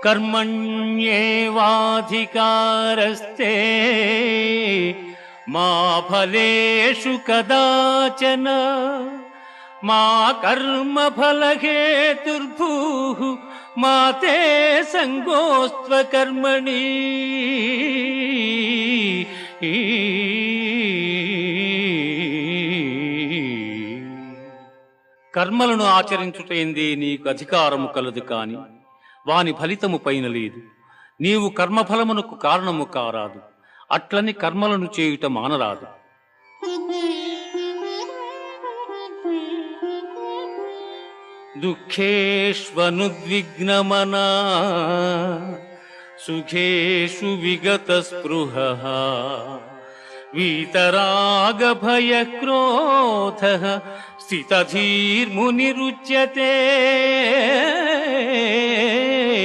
कर्मण्येवाधिकारस्ते मा फलेषु कदाचन मा कर्मफलहेतुर्भूः मा ते संगोऽस्त्वकर्मणि। కర్మలను ఆచరించుటైందే నీకు అధికారము కలదు కాని వాని ఫలితము పైన లేదు. నీవు కర్మఫలమునకు కారణము కారాదు, అట్లని కర్మలను చేయుట మానరాదు. దుఃఖేష్వనుద్విగ్నమనా సుఖేషు విగత స్పృహః వీతరాగభయక్రోధః స్థితధీర్మునిరుచ్యతే.